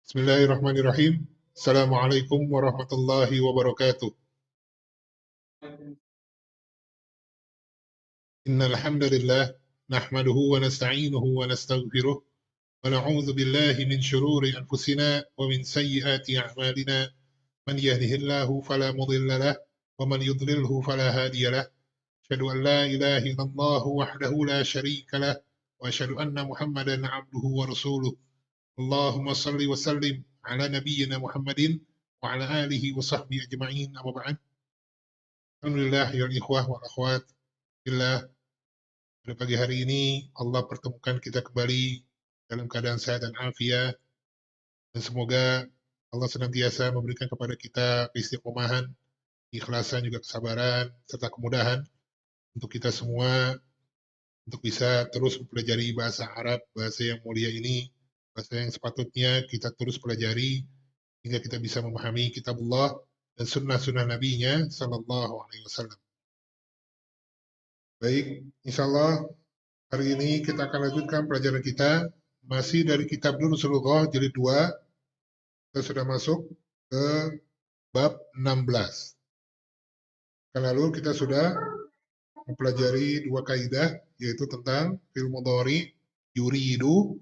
Bismillahirrahmanirrahim. Assalamualaikum warahmatullahi wabarakatuh. Innal hamdalillah nahmaduhu wa nasta'inuhu wa nastaghfiruh wa na'udzu billahi min shururi anfusina wa min sayyiati a'malina. Man yahdihillahu fala mudilla lahu wa man yudlilhu fala hadiya lahu. Asyhadu an la ilaha illallah wahdahu la syarika lahu wa asyhadu anna Muhammadan 'abduhu wa rasuluh. Allahumma salli wa sallim ala nabiyyina Muhammadin wa ala alihi wa sahbihi ajma'in. Amma ba'd. Alhamdulillah ya ikhwah wal akhwat billah, pada pagi hari ini Allah pertemukan kita kembali dalam keadaan sehat dan afiat, dan semoga Allah senantiasa memberikan kepada kita keistiqomahan, keikhlasan juga kesabaran serta kemudahan untuk kita semua untuk bisa terus mempelajari bahasa Arab, bahasa yang mulia ini, bahasa yang sepatutnya kita terus pelajari hingga kita bisa memahami kitabullah dan sunnah-sunnah nabinya sallallahu alaihi wasallam. Baik, insya Allah hari ini kita akan lanjutkan pelajaran kita masih dari kitab Durusul Lughah jilid 2. Kita sudah masuk ke bab 16. Kan lalu kita sudah mempelajari dua kaidah, yaitu tentang fi'il mudhari yuridu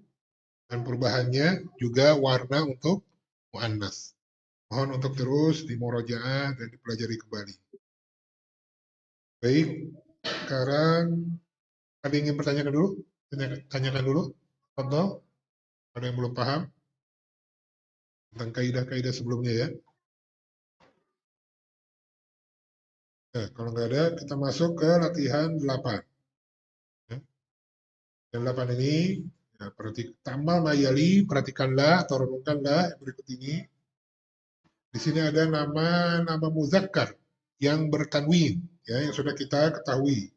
dan perubahannya, juga warna untuk muannas. Mohon untuk terus dimurajaah dan dipelajari kembali. Baik, sekarang ada yang ingin pertanyakan dulu? Tanyakan dulu. Contoh, ada yang belum paham tentang kaidah-kaidah sebelumnya ya. Nah, kalau nggak ada, kita masuk ke latihan 8. Ya. Dan 8 ini, ya, tamal mayali, perhatikanlah atau renungkanlah yang berikut ini. Di sini ada nama muzakkar yang bertanwin, ya, yang sudah kita ketahui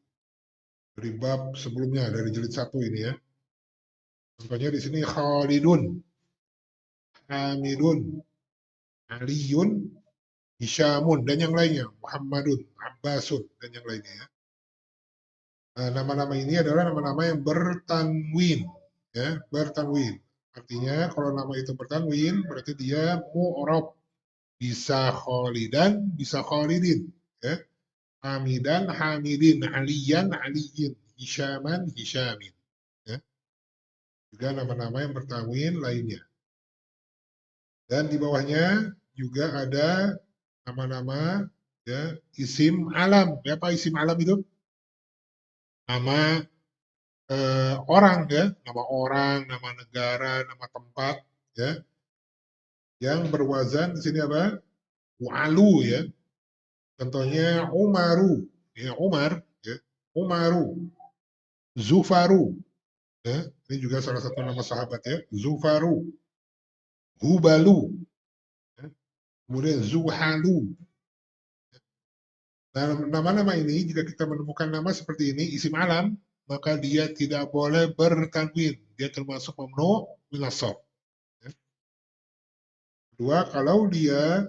dari bab sebelumnya, dari jilid 1 ini ya. Contohnya di sini Khalidun, Hamidun, Aliyun, Hisyamun, dan yang lainnya, Muhammadun, Abbasun, dan yang lainnya ya. Nah, nama-nama ini adalah nama-nama yang bertanwin, ya, bertanwin. Artinya kalau nama itu bertanwin berarti dia mu'rab, bisa kholidan, bisa kholidin, ya. Hamidan, hamidin, aliyan, aliyin, hisyaman, hisyamin, ya. Juga nama-nama yang bertanwin lainnya. Dan di bawahnya juga ada nama-nama, ya, isim alam. Apa isim alam itu? Nama orang ya, nama orang, nama negara, nama tempat ya, yang berwazan di sini apa? Wa'alu ya. Contohnya Umaru, ya Umar, ya. Umaru, Zufaru, ya. Ini juga salah satu nama sahabat ya, Zufaru, Hubalu, ya. Kemudian Zuhalu. Nah, nama-nama ini jika kita menemukan nama seperti ini isim alam, maka dia tidak boleh bertanwin, dia termasuk mamnu minas sarf. Kedua, kalau dia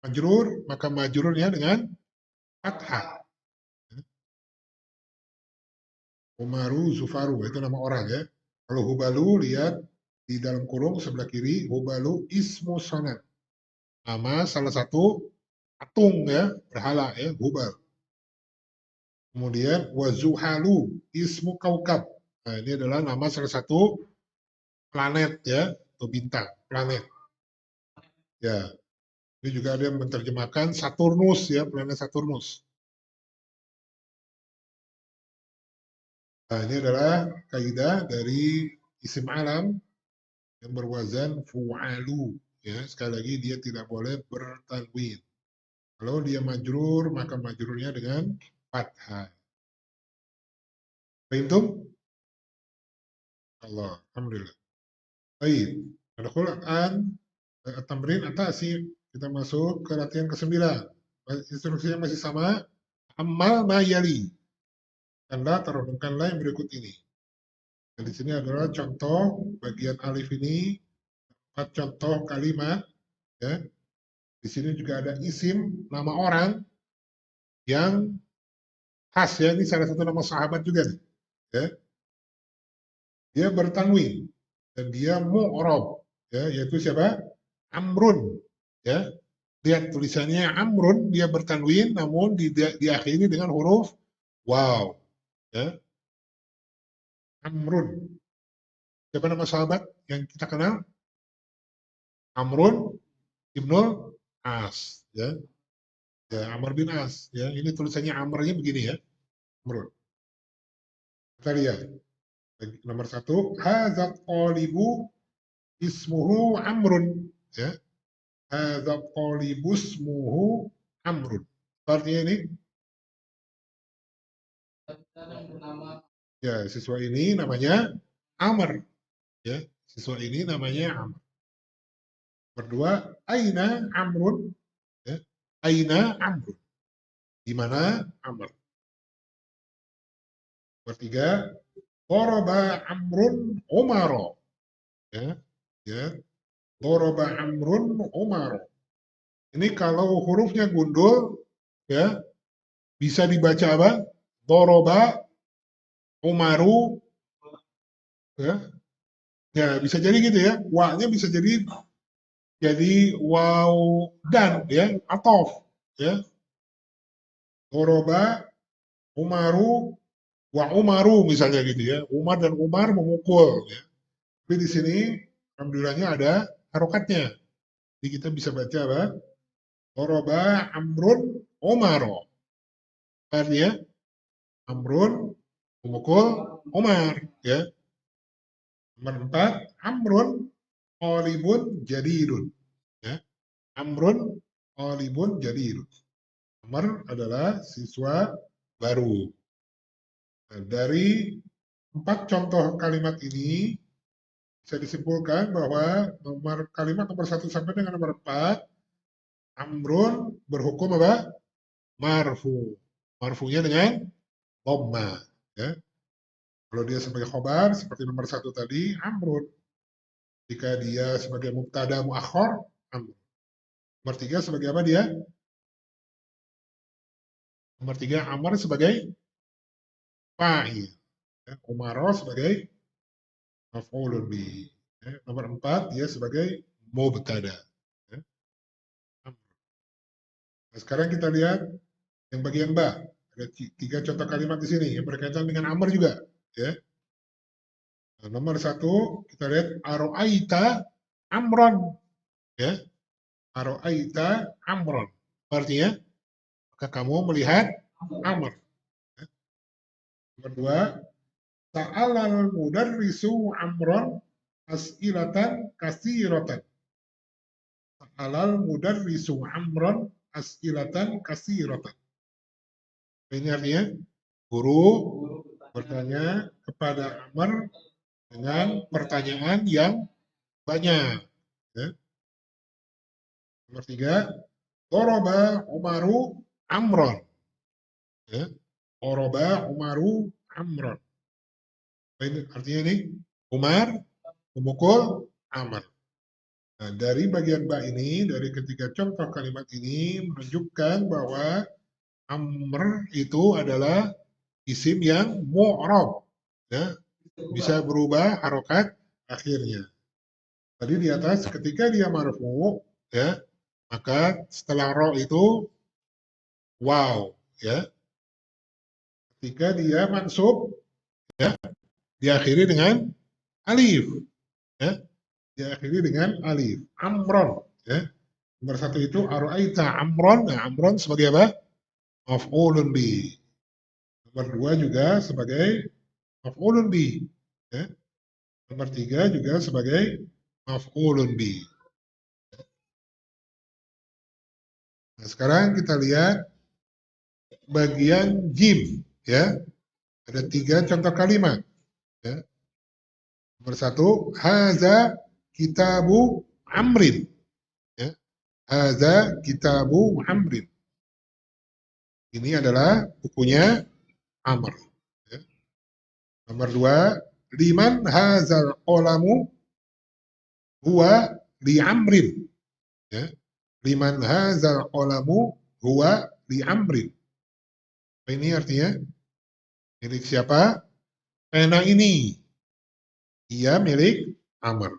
majrur, maka majrurnya dengan fathah. Umaru, Zufaru, itu nama orang ya. Kalau Hubalu, lihat di dalam kurung sebelah kiri, Hubalu ismu sanad. Nama salah satu patung ya, berhala ya, Hubal. Kemudian Wazuhalu ismu kaukab. Nah, ini adalah nama salah satu planet ya, atau bintang, planet. Ya, ini juga ada yang menerjemahkan Saturnus ya, planet Saturnus. Nah, ini adalah kaidah dari isim alam yang berwazan fu'alu. Ya, sekali lagi dia tidak boleh bertanwin. Kalau dia majrur, maka majrurnya dengan fathah. Fahimtum? Allah, alhamdulillah. Baik, al-Quran tamrin atasi. Kita masuk ke latihan ke-9. Instruksinya masih sama. Amal mayali. Anda terangkanlah yang berikut ini. Dan di sini adalah contoh bagian alif ini, contoh kalimat ya. Di sini juga ada isim nama orang yang khas ya, ini salah satu nama sahabat juga nih. Ya. Dia bertanwin dan dia mu'rab ya, yaitu siapa? Amrun, ya. Lihat tulisannya Amrun, dia bertanwin namun diakhiri dengan huruf waw, ya. Amrun. Siapa nama sahabat yang kita kenal? Amrun Ibnul As, ya. Ya, Amr bin As, ya. Ini tulisannya Amrnya begini ya, Amrun. Kita lihat. Nomor satu, hazat qalibu ismuhu Amrun, ya. Hazat qalibu ismuhu Amrun. Artinya ini, ya, siswa ini namanya Amr, ya. Siswa ini namanya Amr. Berdua, aina Amrun, ya. Aina Amrun. Di mana Amr? Bertiga, Doroba Amrun Umaro. Ya, ya. Doroba Amrun Umaro. Ini kalau hurufnya gundul, ya, bisa dibaca apa? Doroba Umaru, ya. Ya, bisa jadi gitu ya. Wa-nya bisa jadi waw dan, ya, atof, ya. Doroba Umaru wa Umaru misalnya gitu ya. Umar dan Umar memukul, ya. Tapi di sini alhamdulillahnya ada harokatnya. Jadi kita bisa baca apa? Doroba Amrun Umaro. Artinya Amrun memukul Umar, ya. Nomor 4, Amrun qalibun jadidun, ya. Amrun qalibun jadidun. Amr adalah siswa baru. Nah, dari 4 contoh kalimat ini bisa disimpulkan bahwa kalimat nomor 1 sampai dengan nomor 4, Amrun berhukum apa? Marfu. Marfunya dengan dhamma, ya. Kalau dia sebagai khobar seperti nomor 1 tadi, Amrun. Jika dia sebagai mubtada muakhar, Amrun. Nomor 3 sebagai apa dia? Nomor 3, Amr sebagai fa'il. Ya. Umaro sebagai maf'ulun bi. Ya. Nomor 4, dia sebagai mubtada. Ya. Nah, sekarang kita lihat yang bagian ba. Ada 3 contoh kalimat di sini yang berkaitan dengan Amr juga. Ya. Nah, nomor 1, kita lihat aro'aita amron. Ya. Aro'aita amron. Artinya, maka kamu melihat Amr. Ya. Nomor 2, ta'alal mudarrisu amron as'ilatan kasiratan. Ta'alal mudarrisu amron as'ilatan kasiratan. Ini artinya, guru bertanya kepada Amr dengan pertanyaan yang banyak. Ya. Nomor 3, Doroba Umaru Amron. Ya. Doroba Umaru Amron. Ini artinya ini, Umar memukul Amr. Nah, dari bagian ba ini, dari ketiga contoh kalimat ini menunjukkan bahwa Amr itu adalah isim yang mu'rab, ya, bisa berubah harokat akhirnya. Tadi di atas ketika dia marfu, ya, maka setelah ro itu waw, ya. Ketika dia mansub, ya, diakhiri dengan alif, ya. Diakhiri dengan alif. Amron, ya. Nomor 1 itu aro'aita amron. Nah, amron sebagai apa? Maf'ulun bi. Nomor 2 juga sebagai maf'ulun bi. Ya. Nomor 3 juga sebagai maf'ulun bi. Nah, sekarang kita lihat bagian jim, ya. Ada 3 contoh kalimat, ya. Nomor 1, haza kitabu amrin, ya. Haza kitabu amrin. Ini adalah bukunya Amr. Ya. Nomor 2, liman hazal qalamu huwa li amrin. Ya. Liman hazal qalamu huwa li amrin. Ini artinya milik siapa? Pena ini. Ia milik Amr.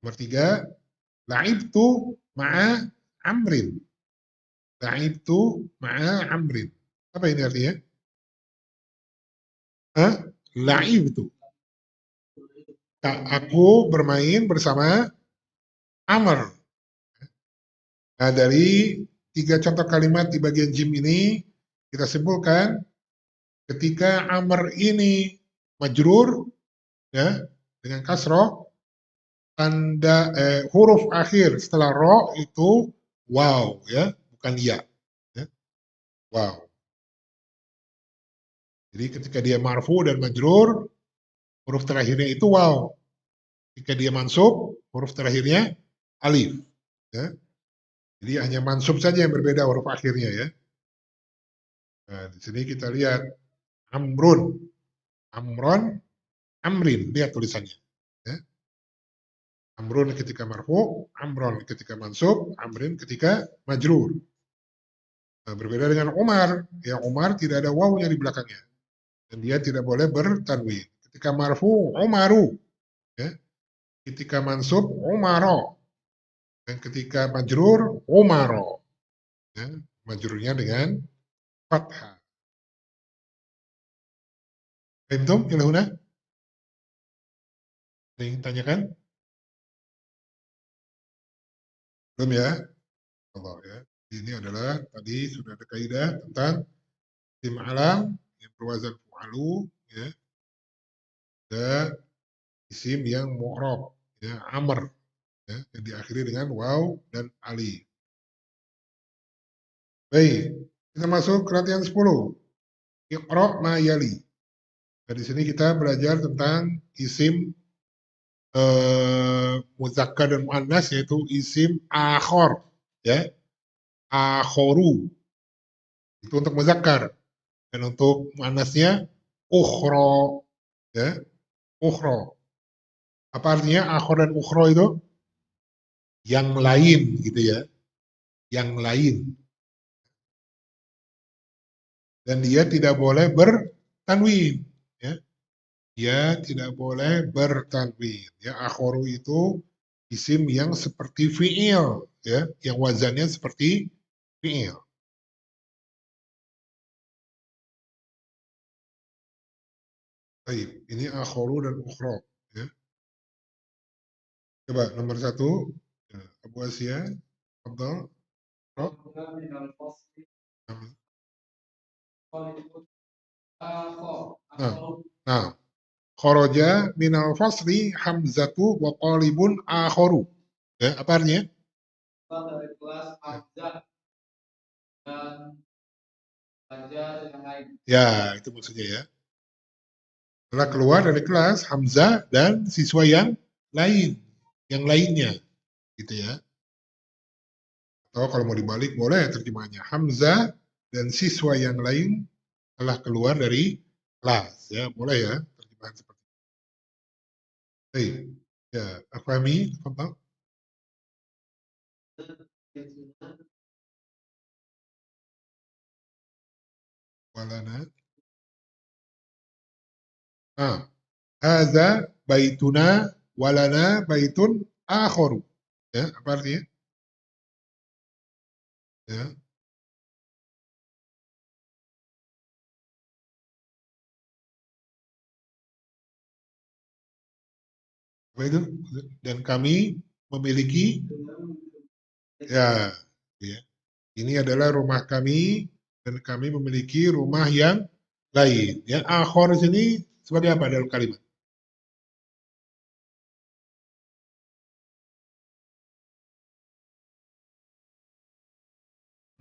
Nomor 3, la'ibtu ma'a amrin. La'ibtu ma'a amrin. Apa ini artinya? Hah? La'ibtu. Aku bermain bersama Amr. Nah, dari 3 contoh kalimat di bagian jim ini, kita simpulkan ketika Amr ini majrur, ya, dengan kasroh, huruf akhir setelah ro itu wow, ya, bukan ya. Ya. Wow. Jadi ketika dia marfu dan majrur, huruf terakhirnya itu wow. Ketika dia mansub, huruf terakhirnya alif. Ya. Jadi hanya mansub saja yang berbeda huruf akhirnya, ya. Nah, di sini kita lihat amrun, amron, amrin. Lihat tulisannya. Ya. Amrun ketika marfu, amron ketika mansub, amrin ketika majrur. Nah, berbeda dengan Umar. Ya, Umar tidak ada wawunya di belakangnya. Dan dia tidak boleh bertanwin. Ketika marfu, Umaru. Ya. Ketika mansub, Umaro. Dan ketika majrur, Umaro. Ya. Majrurnya dengan fathah. Fahimtum, ila huna? Ada yang tanyakan? Belum ya? Allah ya. Ini adalah tadi sudah ada kaidah tentang isim alam yang berwazan fu'alu, ya. Ada isim yang mu'rab, ya, amr, ya, yang diakhiri dengan waw dan alif. Baik, kita masuk ke latihan 10. Iqra ma yali. Nah, di sini kita belajar tentang isim muzakkar dan muannas, yaitu isim akhor, ya, akhoru. Itu untuk muzakkar, dan untuk muannasnya ukhro, ya, ukhro. Apa artinya akhor dan ukhro itu? Yang lain, gitu ya, yang lain. Dan dia tidak boleh bertanwin, ya. Dia tidak boleh bertanwin, ya. Akhoru itu isim yang seperti fi'il, ya, yang wazannya seperti fi'il. Baik, ini akhoru dan ukhro, ya. Coba nomor 1, ya, Abu Asia, Abdul, nah, nah, khoroja minal fasli hamzatu wa qalibun akhoru. Ya, apa artinya? Dari kelas Hamzah dan pelajar yang lain. Ya, itu maksudnya, ya. Setelah keluar dari kelas Hamzah dan siswa yang lainnya, gitu ya. Atau kalau mau dibalik boleh terjemahnya Hamzah dan siswa yang lain telah keluar dari kelas, ya, boleh ya terjemahan seperti itu. Baik, ya, Afami, apa? Walana. Ah, haza baituna walana baitun akhoru. Ya, apa artinya? Ya, apa itu? Dan kami memiliki, ya, ya. Ini adalah rumah kami dan kami memiliki rumah yang lain. Ya, akhor di sini sebagai apa dalam kalimat?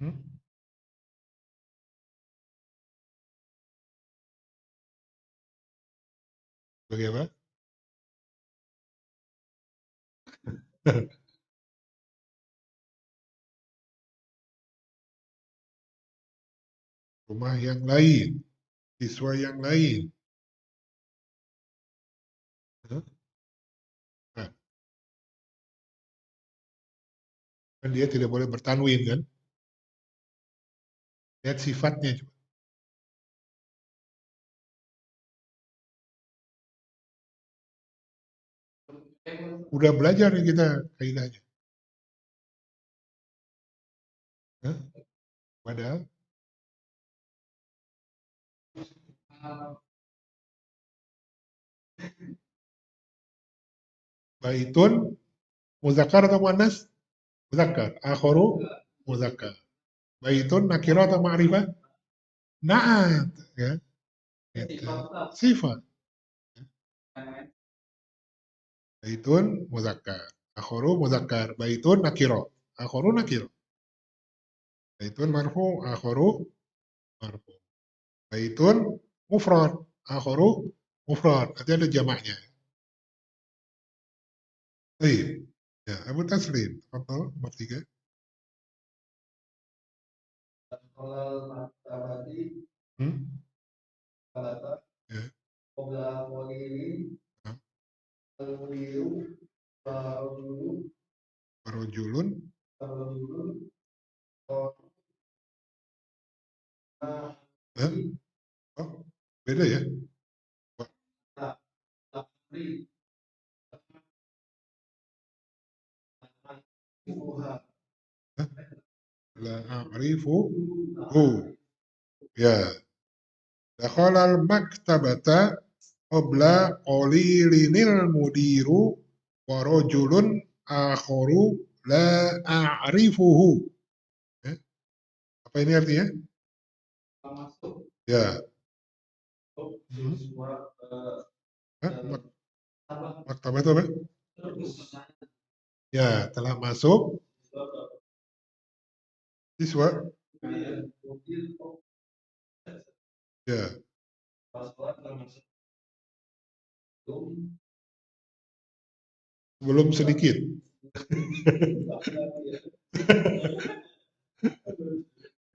Hmm? Sebagai apa? Rumah yang lain, siswa yang lain. Nah, kan dia tidak boleh bertanwin kan? Lihat sifatnya coba. Udah belajar nih kita kaidahnya. Hah? Padahal baitun muzakkar atau muannas? Muzakkar. Akharu muzakkar. Baitun nakirah atau ma'rifah? Naat, ya. Gitu. Sifat. Baitun muzakkar. Akharu muzakkar. Baitun nakirah. Akharu nakirah. Baitun marfu, akharu marfu. Baitun mufrad, akharu mufrad. Nanti ada jamaknya. Baik. Ya, Abu Taslim. Tafadhal, nomor 3. Hmm? Ya. Ya. Rojulun. Hah? Oh, beda ya? Hah? La a'rifu hu. Ya. Dakhalal maktabata qabla qalilinil mudiru wa rajulun akharu la a'rifuhu. Ya. Apa ini artinya? Ya. Hmm. Hah? Maktabah itu apa? Ya, telah masuk siswa. Ya, belum sedikit.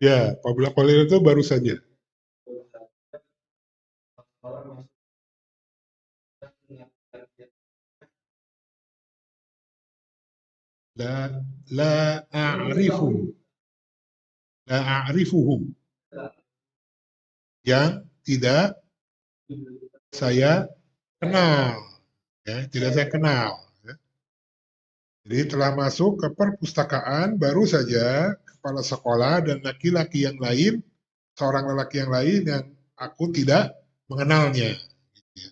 Ya, apabila qalil itu baru saja. La la a'rifu. La a'rifuhum. Yang tidak saya kenal. Ya, tidak saya kenal. Ya. Jadi telah masuk ke perpustakaan baru saja kepala sekolah dan laki-laki yang lain, seorang lelaki yang lain yang aku tidak mengenalnya. Ya.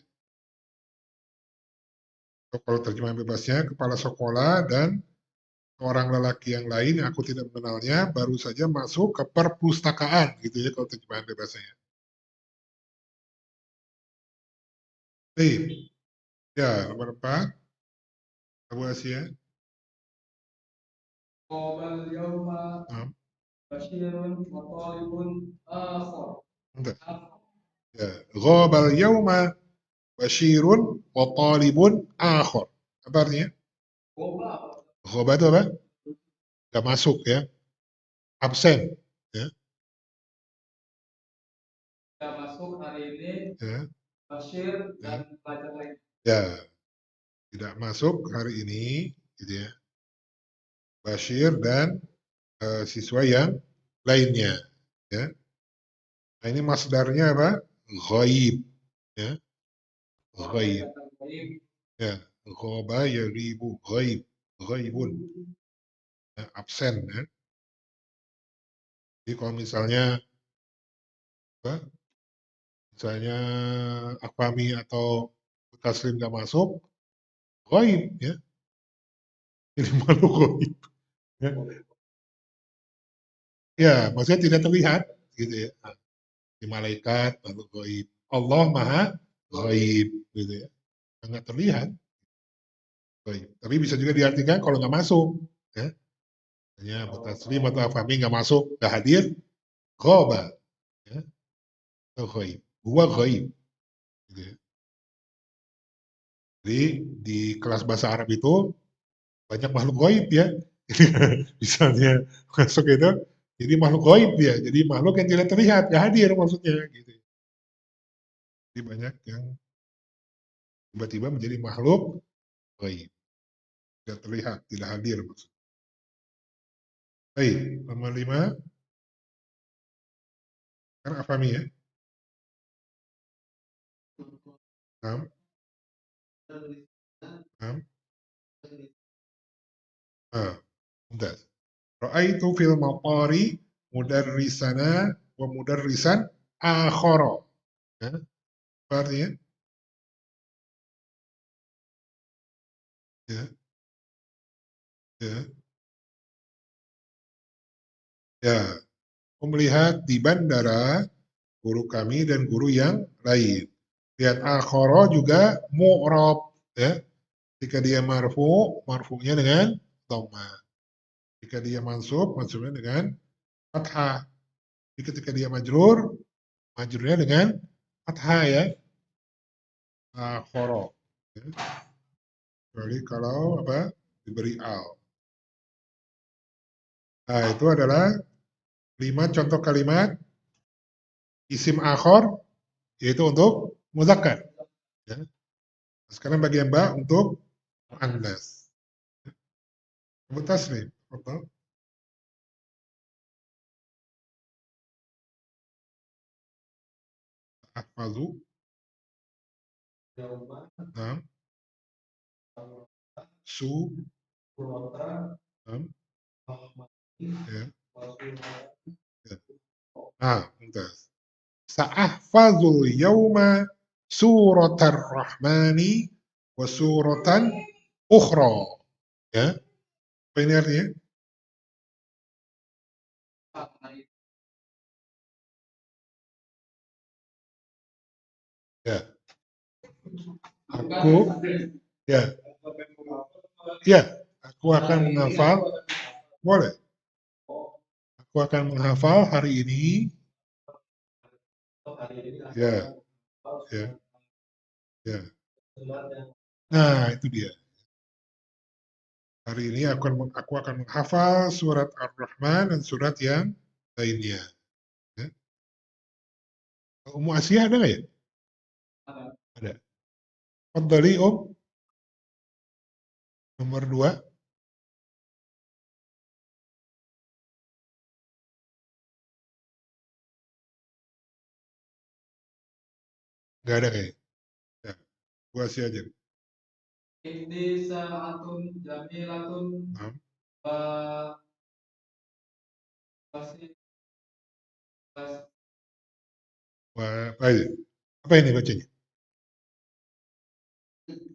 Kalau terjemahan bebasnya, kepala sekolah dan orang lelaki yang lain yang aku tidak mengenalnya baru saja masuk ke perpustakaan, gitu ya kalau terjemahan bebasnya. Baik, ya nomor 4, Abu Asia. Nah, enggak. Ya, ghabal yauma bashirun wa talibun akhar. Apa artinya? Ghaba itu apa? Gak masuk ya, absen. Ya, ya, ya. Ya, tidak masuk hari ini, gitu ya. Bashir dan siswa yang lainnya. Ya. Nah, ini masdarnya apa? Ghaib. Ya, ghaib. Ya, ghaba yaghibu, ghaib. Ghaibun. Ya, absen. Ya. Jadi kalau misalnya apa, misalnya Akfami atau Taslim nggak masuk, ghaib. Ya. Ini makhluk ghaib. Ya. Ya, maksudnya tidak terlihat. Gitu ya. Nah, di malaikat, makhluk ghaib. Allah maha ghaib. Gitu ya. Nggak terlihat. Ghaib. Tapi bisa juga diartikan kalau nggak masuk. Ya. Misalnya Abu Taslim atau Afami nggak masuk, nggak hadir, ghaba, ya, atau ghaib. Huwa ghaib. Gitu ya. Jadi di kelas bahasa Arab itu banyak makhluk ghaib ya. Misalnya masuk itu, jadi makhluk ghaib dia. Jadi makhluk yang tidak terlihat, nggak hadir maksudnya. Gitu. Jadi banyak yang tiba-tiba menjadi makhluk ghaib. Tidak terlihat, tidak hadir maksudnya. Baik, nomor 5, kan Afami ya. 6, 6. Nah, mumtaz. Ra'aitu fil maqari mudarrisana wa mudarrisan akhara. Ya, apa artinya? Ya, ya, ya. Aku melihat di bandara guru kami dan guru yang lain. Lihat akhara juga mu'rab, ya. Jika dia marfu, marfu'nya dengan dhamma. Jika dia mansub, mansubnya dengan fathah. Ketika dia majrur, majrurnya dengan fathah ya. Akhara. Ya. Kecuali kalau apa? Diberi al. Nah, itu adalah 5 contoh kalimat isim akhor yaitu untuk muzakkar. Ya. Sekarang bagian ba untuk muannas. Sebut tasrif. Betul. Ahfazu. Nam. Su. Nam. Ya. Ya. Ah, mumtaz. Sa'ahfazul yawma suratar rahmani wa suratan ukhra. Ya. Apa ini artinya? Ya. Aku ya, ya, aku akan menghafal, boleh. Aku akan menghafal hari ini. Ya, ya, ya. Nah, itu dia. Hari ini aku akan menghafal surat Ar-Rahman dan surat yang lainnya. Ya. Ummu Asiyah ada nggak ya? Ada. Fadhali Om, nomor 2. Nggak ada kayaknya. Ya, Bu Asiyah aja. Ini sa'atun jamilatun. Wah, apa ini bacanya?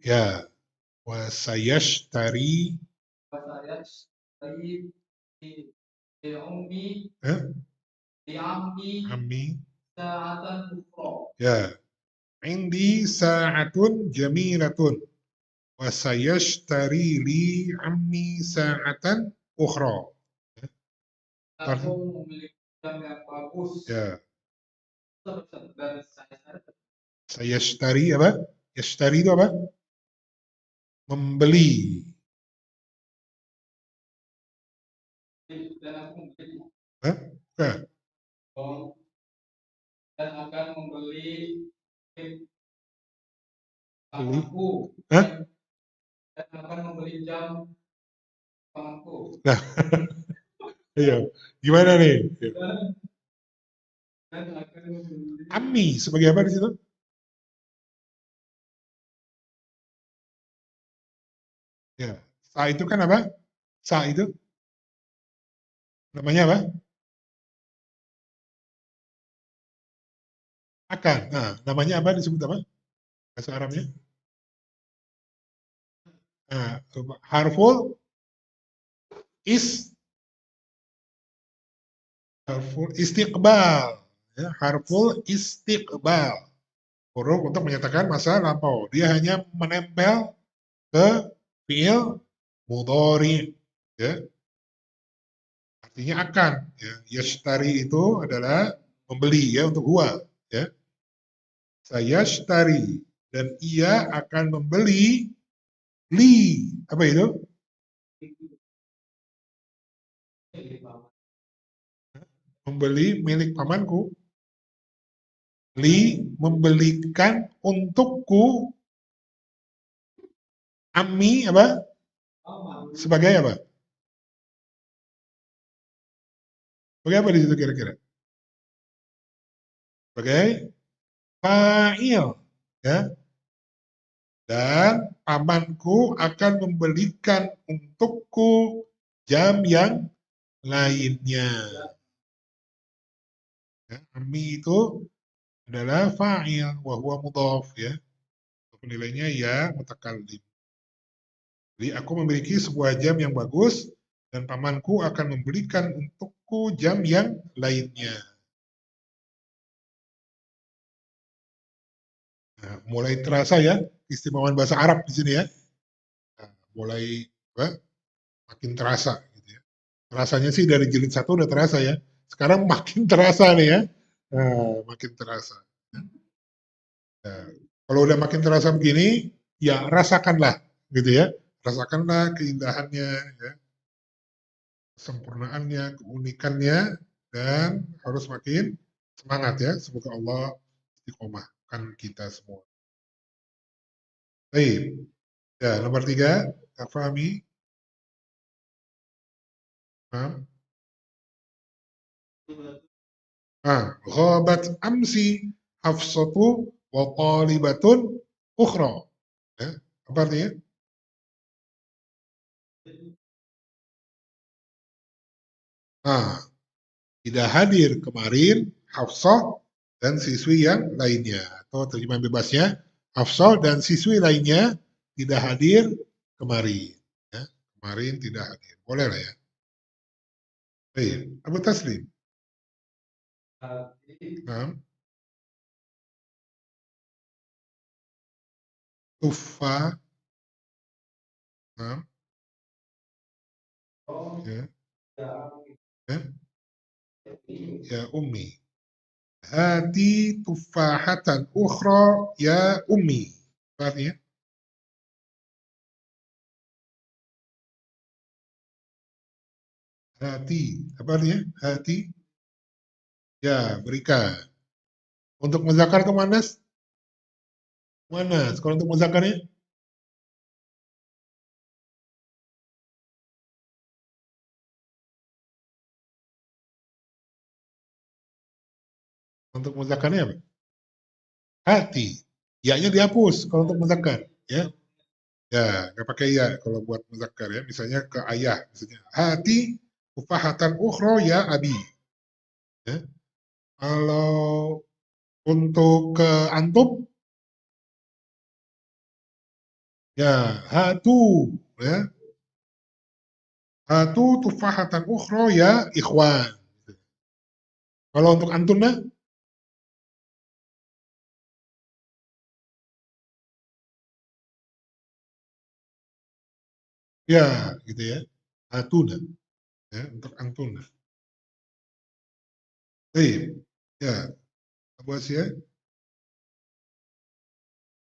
Ya, wasayashtari. Eh? Ammi. Ya, indi sa'atun jamilatun. Wasayashtari li ammi sa'atan ukhra. Aku memiliki jam yang bagus. Ya. Sayashtari apa? Yashtari itu apa? Membeli. Dan aku membeli. Hah? Bukan. Dan akan membeli aku. Hah? Dan akan membeli jam tanganku. Nah, iya. Gimana nih? Dan akan membeli. Ami sebagai apa di situ? Ya. Sa itu kan apa? Sa itu namanya apa? Akan. Nah, namanya apa disebut apa? Bahasa Arabnya? Nah, harful is harful istiqbal. Ya, harful istiqbal. Huruf untuk menyatakan masa lampau. Dia hanya menempel ke fiil mudhari. Ya, artinya akan. Ya. Yashtari itu adalah membeli ya untuk huwa. Ya. Saya yashtari dan ia akan membeli li. Apa itu? Membeli milik pamanku. Li membelikan untukku. Ami apa? Sebagai apa? Sebagai apa di situ kira-kira? Sebagai fa'il. Ya. Dan pamanku akan membelikan untukku jam yang lainnya. Ya, ami itu adalah fa'il wa huwa mudhaf ya. Nilainya ya mutakallim. Jadi aku memiliki sebuah jam yang bagus dan pamanku akan membelikan untukku jam yang lainnya. Nah, mulai terasa ya keistimewaan bahasa Arab di sini ya. Nah, mulai makin terasa gitu ya. Rasanya sih dari jilid 1 udah terasa ya. Sekarang makin terasa nih ya. Nah, makin terasa. Nah, kalau udah makin terasa begini, ya rasakanlah gitu ya. Rasakanlah keindahannya ya, kesempurnaannya, keunikannya dan harus makin semangat ya. Semoga Allah istiqomahkan kita semua. Baik. Ya, nomor 3, Kak Fahmi. Nah, ghabat amsi hafsatu wa talibatun ukhra. Ya, apa artinya? Nah, tidak hadir kemarin Hafsah dan siswi yang lainnya. Atau terjemahan bebasnya, Hafsah dan siswi lainnya tidak hadir kemarin. Ya, kemarin tidak hadir. Boleh lah ya. Baik, Abu Taslim. Nah, Tufa. Nah, ya, ya, ya Ummi. Hati tufahatan ukhra ya Ummi. Apa artinya? Hati. Apa artinya? Hati. Ya, berikan. Untuk muzakkar itu Manas? Mana? Kalau untuk muzakkarnya? Untuk muzakkarnya apa? Hati. Ya-nya dihapus kalau untuk muzakkar, ya. Ya, nggak pakai ya kalau buat muzakkar ya. Misalnya ke ayah, misalnya hati ufahatan ukhra ya abi. Ya. Kalau untuk ke antum, ya hatu, ya. Hatu tufahatan ukhra ya ikhwan. Kalau untuk antuna, ya gitu ya. Hatuna, ya untuk antuna. Baik, ya. Abu Asia, ya.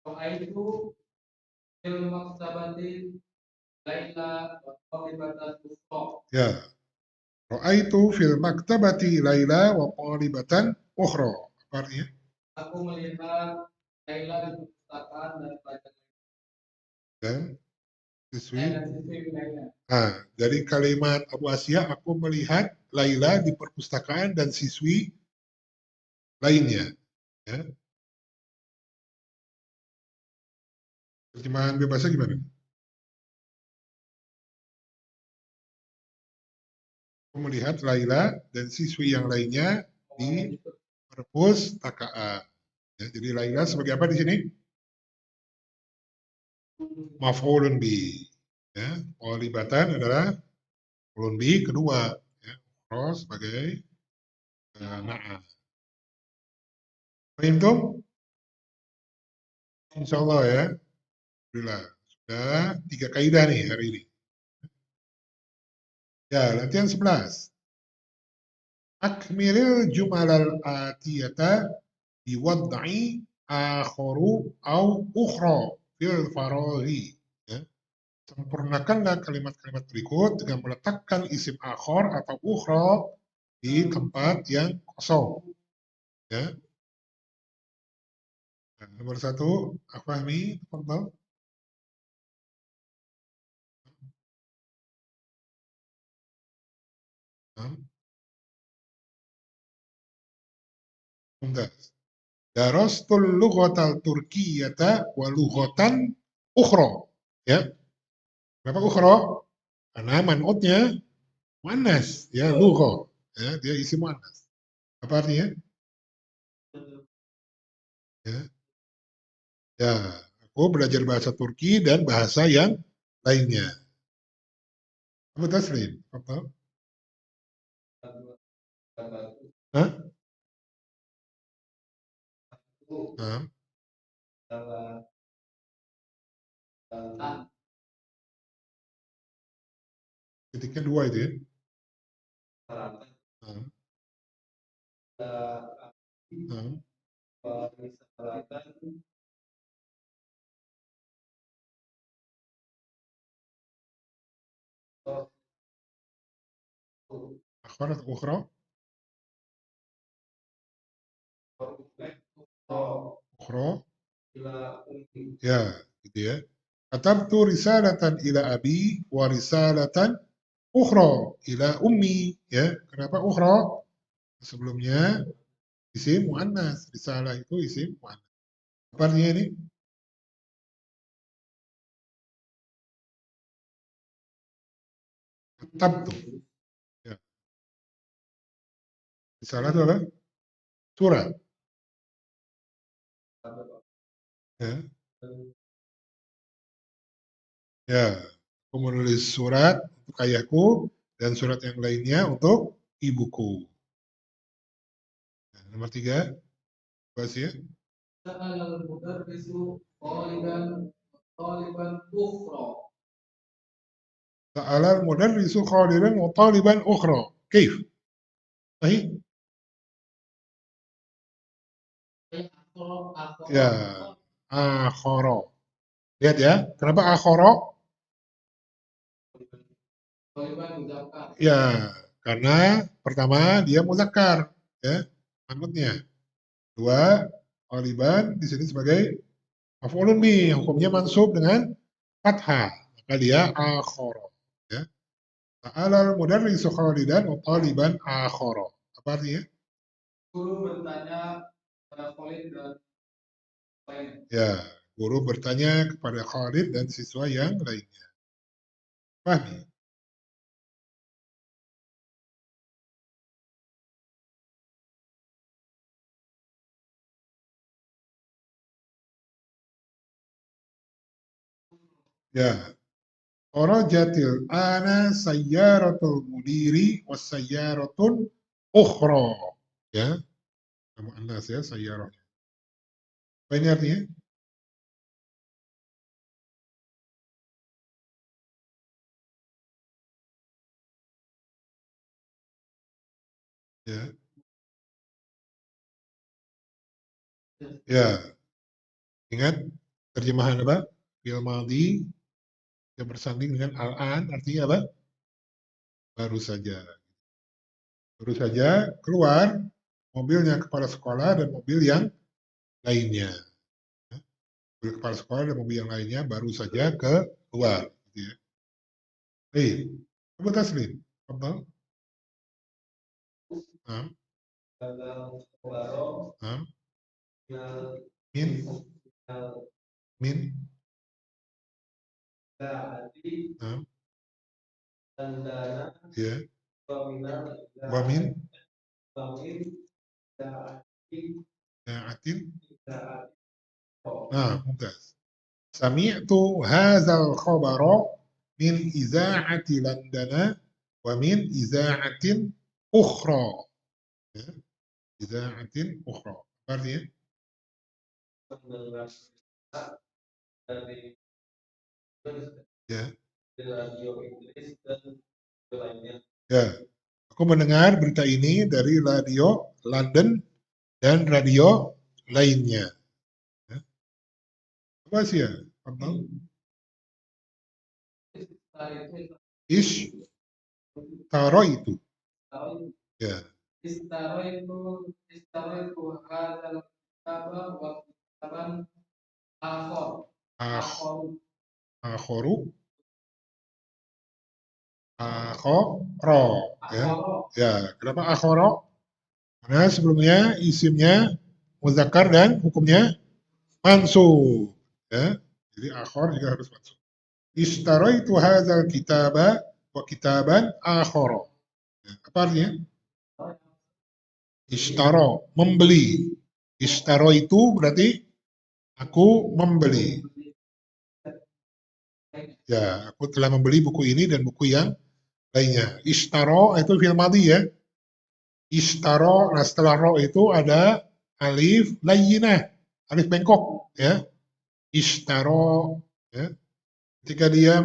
Ra'aitu fil maktabati Laila wa talibatan ukhra. Apa artinya? Aku melihat Laila di perpustakaan dan pelajar dan siswi. Nah, dari kalimat Abu Asia, aku melihat Laila di perpustakaan dan siswi lainnya. Ya. Terjemahan bebasnya gimana? Aku melihat Laila dan siswi yang lainnya di perpustakaan. Ya, jadi Laila sebagai apa di sini? Maf'ulun bi. Ya, walibatan adalah maf'ulun bi kedua. Ya, ukhra sebagai na'am. Fahimtum? Insya Allah ya. Alhamdulillah. Sudah 3 kaidah nih hari ini. Ya, latihan 11. Akmilil jumalal atiyata biwad'i akharu au ukhra fil faraghi. Ya. Sempurnakanlah kalimat-kalimat berikut dengan meletakkan isim akhor atau ukhra di tempat yang kosong. Ya. Nah, nomor 1, Afahmi, tafadhal. Nah, mumtaz. Darastul lughatal turkiyata wa lughatan ukhra. Ya. Kenapa ukhra? Karena man'utnya muannas, ya, lugha. Ya, dia isim muannas. Apa artinya? Ya, ya, aku belajar bahasa Turki dan bahasa yang lainnya. Apa taslim? Apa? Hah? Hah? Ketiknya dua itu ya. Hah? Hah? Akhirat ukhra. Ukhra. Ya, gitu ya. Katabtu risalatan ila abi wa risalatan ukhra ila ummi. Ya, kenapa ukhra? Sebelumnya isim muannas. Risalah itu isim muannas. Apa artinya ini? Katabtu. Ya. Risalah itu apa? Surat. Ya. Ya, aku menulis surat untuk ayahku dan surat yang lainnya untuk ibuku. Nah, nomor tiga, bahas ya. Sa'alal mudarrisu khadiran wa taliban ukhra. Kif? Sahih? Ya, akhara. Lihat ya, kenapa akhara? Ya, karena pertama dia muzakkar, ya, manutnya. Dua, taliban di sini sebagai maf'ulun bih, hukumnya mansub dengan fathah, maka dia akhara. Ya. Ta'alal mudarrisu khalidan wa taliban akhara. Apa artinya? Guru bertanya pada Khalid dan lain. Ya, guru bertanya kepada Khalid dan siswa yang lainnya. Pahmi? Ya. Kharajatil ana sayyaratul mudiri was sayyaratun ukhra. Ya, nama anas ya, sayyarah. Apa ini artinya? Ya, ya, ingat terjemahan apa? Fi'il madhi yang bersanding dengan al-an artinya apa? Baru saja. Baru saja keluar mobilnya kepala sekolah dan mobil yang lainnya. Mobil kepala sekolah dan mobil yang lainnya baru saja keluar. Gitu ya. Baik, Abu Taslim. Apa? Hah? Hah? Min? Min? Hah? Ya. Wamin? Atin? Nah, mumtaz. Sami'tu hadzal khabara min iza'ati London wa min iza'atin ukhra. Ya, iza'atin ukhra. Apa artinya? Ya. Ya. Aku mendengar berita ini dari radio London dan radio lainnya. Ya. Apa sih ya? Apa? Ish taro itu. Ya. Akh- Akhoru akhoro ya. Ya, kenapa akhoro? Karena sebelumnya isimnya muzakkar dan hukumnya mansub. Ya. Jadi akhor juga harus mansub. Ishtaraitu hadzal kitaba wa kitaban akhara. Ya, apa artinya? Ishtaro, membeli. Ishtaro itu berarti aku membeli. Ya, aku telah membeli buku ini dan buku yang lainnya. Ishtaro itu fi'il madhi ya. Ishtaro, nah setelah ro itu ada alif layyinah, alif bengkok ya. Ishtaro ya. Ketika dia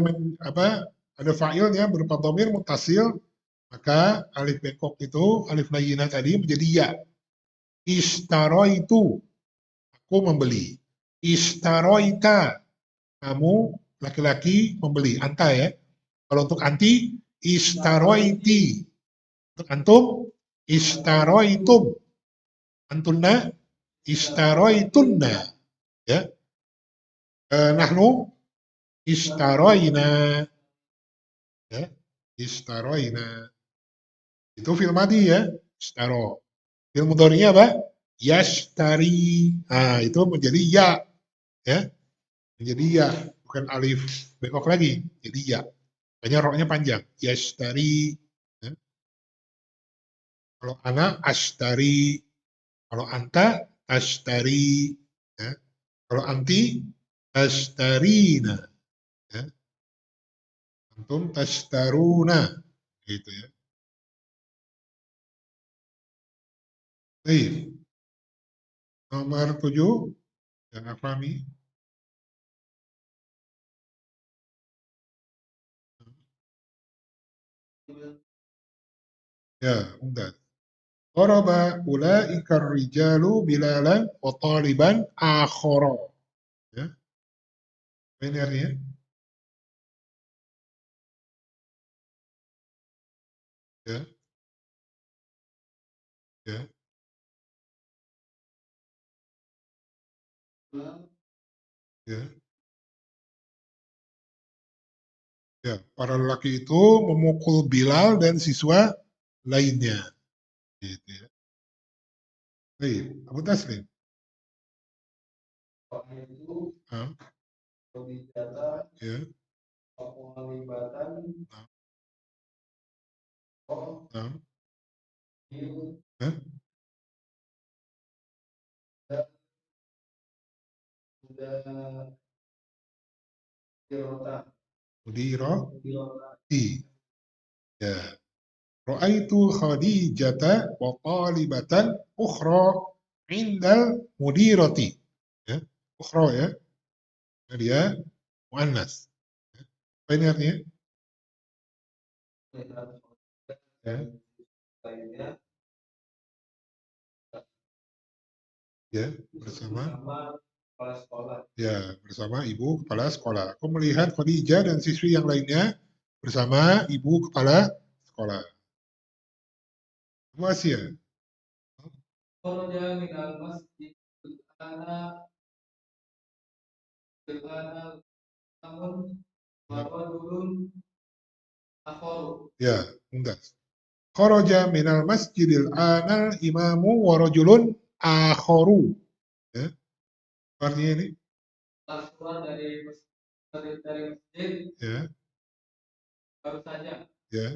ada fa'ilnya berupa dhamir mutasil, maka alif bengkok itu alif layyinah tadi menjadi ya. Ishtaro itu aku membeli. Ishtaroita, kamu laki-laki membeli. Anta ya. Kalau untuk anti, ishtaroiti. Untuk antum, ishtaroitum. Antunna, ishtaroitunna. Ya. Nahnu, ishtaroina. Ya. Ishtaroina. Itu fil madhi ya. Ishtaro. Fil mudhari'nya apa? Yashtari. Nah, itu menjadi ya. Ya. Menjadi ya. Bukan alif bengkok lagi. Jadi ya. Makanya roknya panjang. Yashtari. Ya. Kalau ana ashtari, kalau anta ashtari, ya. Kalau anti ashtarina, ya. Antum tashtaruna, gitu ya. Baik, nomor 7 yang Afami. Ya, udah. Qaraba ulaika rijalu bilalan wa taliban akhara. Ya, ini artinya. Ya, ya, ya. Ya, para lelaki itu memukul Bilal dan siswa lainnya. Gitu ya. Baik, Abu Taslim. Ah, ya, nah, nah, eh, mudirati. Ya, Ra'aitu Khadijata wa talibatan ukhra indal mudirati. Ya, ukhra ya, dia muannas. Apa ini artinya? Ya, ya, bersama ya, bersama ibu kepala sekolah. Aku melihat Khadijah dan siswi yang lainnya bersama ibu kepala sekolah. Masih ya? Ya, enggak. Kharaja minal masjidil anal imamu wa rajulun akharu. Ya, artinya ini. Ya, ya,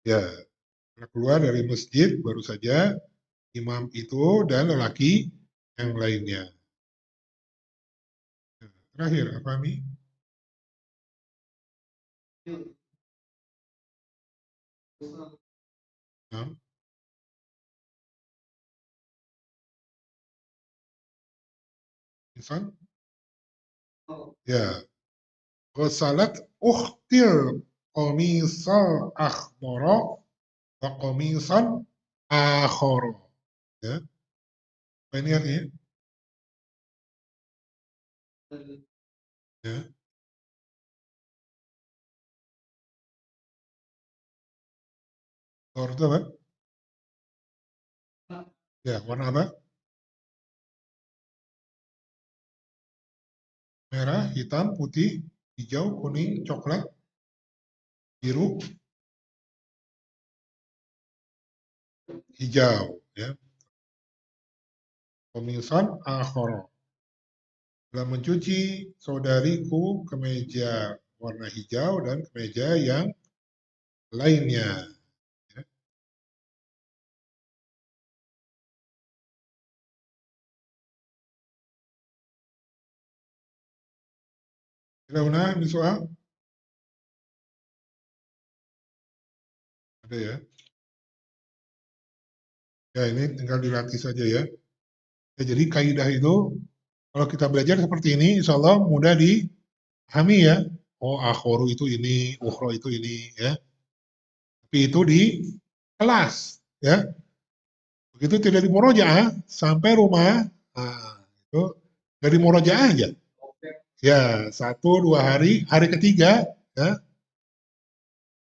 ya. Keluar dari masjid baru saja imam itu dan lelaki yang lainnya. Ya, terakhir, apa Mi? Nah, insan? Ya, ghasalat ukhtil qamisal akhmara wa qamisan akhara. Ya, apa ini artinya? Ya, itu apa? Ya, warna apa? Merah, hitam, putih, hijau, kuning, coklat, biru, hijau. Ya, qamisan akhara. Telah mencuci saudariku kemeja warna hijau dan kemeja yang lainnya. Ya. Huna ini soal ada ya. Ya ini tinggal dilatih saja ya. Ya, jadi kaidah itu kalau kita belajar seperti ini, insya Allah mudah dipahami ya. Oh, akhoru itu ini, ukhro itu ini ya. Tapi itu di kelas ya. Begitu tidak di murojaah sampai rumah, nah, itu dari murojaah aja. Ya, 1 2 hari, hari ketiga ya,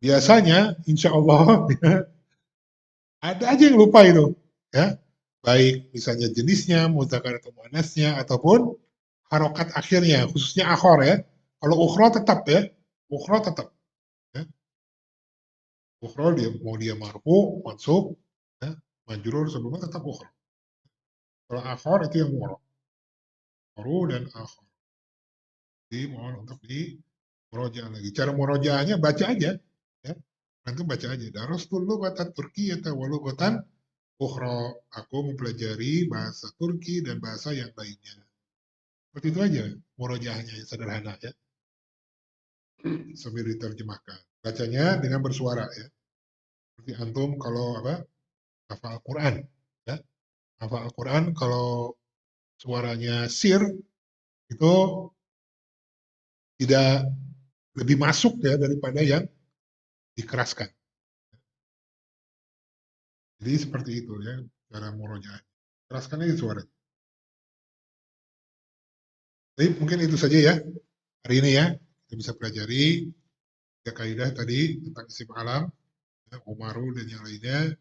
biasanya insya Allah ya, ada aja yang lupa itu ya. Baik misalnya jenisnya, mudzakkar atau muannasnya ataupun harokat akhirnya, khususnya akhor ya. Kalau ukhro tetap ya, ukhro tetap. Ya. Ukhro dia mau dia marfu, mansub, ya, majrur sebelumnya tetap ukhro. Kalau akhor itu yang murah, baru dan akhor. Jadi mohon untuk di murojaah lagi. Cara murojaahnya baca aja, ya. Nanti baca aja. Darastu lughatan Turkiyyah wa lughatan ukhra. Aku mempelajari bahasa Turki dan bahasa yang lainnya. Seperti itu aja murojaahnya yang sederhana ya. Sambil diterjemahkan. Bacanya dengan bersuara ya. Seperti antum kalau apa? Hafal Al-Quran ya. Hafal Al-Quran kalau suaranya sir itu tidak lebih masuk ya daripada yang dikeraskan. Jadi seperti itu ya cara murojaah. Keraskan aja suaranya. Jadi mungkin itu saja ya hari ini ya. Kita bisa pelajari tiga kaidah tadi tentang isim alam, ya, Umaru dan yang lainnya,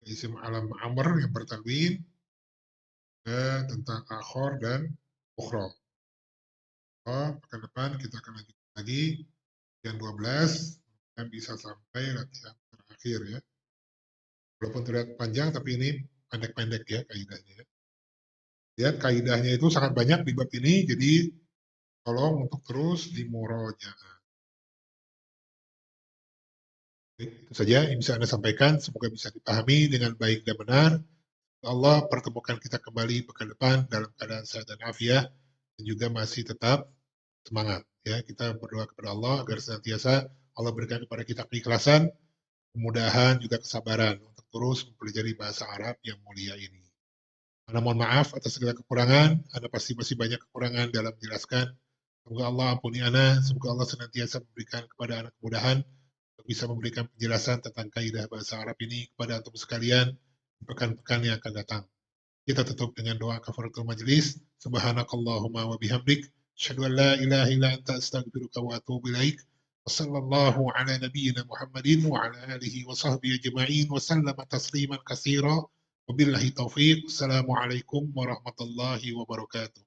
isim alam Amr yang bertanwin, ya, tentang akhor dan ukhra. Oh, pekan depan kita akan lanjut lagi yang 12 dan bisa sampai latihan terakhir ya. Walaupun terlihat panjang tapi ini pendek-pendek ya kaidahnya. Lihat kaidahnya itu sangat banyak di bab ini, jadi tolong untuk terus dimurojaah. Itu saja yang bisa Anda sampaikan, semoga bisa dipahami dengan baik dan benar. Allah pertemukan kita kembali pekan depan dalam keadaan sehat dan afiat dan juga masih tetap semangat ya. Kita berdoa kepada Allah agar senantiasa Allah berikan kepada kita keikhlasan, kemudahan juga kesabaran untuk terus mempelajari bahasa Arab yang mulia ini. Anda mohon maaf atas segala kekurangan, Anda pasti masih banyak kekurangan dalam menjelaskan. Semoga Allah ampuni Anda, semoga Allah senantiasa memberikan kepada Anda kemudahan untuk bisa memberikan penjelasan tentang kaidah bahasa Arab ini kepada antum sekalian di pekan-pekan yang akan datang. Kita tutup dengan doa kafaratul majlis. Subhanakallahumma wa bihamdik. Asyhadu an la ilaha illa anta astaghfiruka wa atubu ilaik. Wassallallahu ala nabiyyina Muhammadin wa ala alihi wa sahbihi ajma'in wa sallama tasliman katsira. Wabillahi taufiq. Assalamualaikum warahmatullahi wabarakatuh.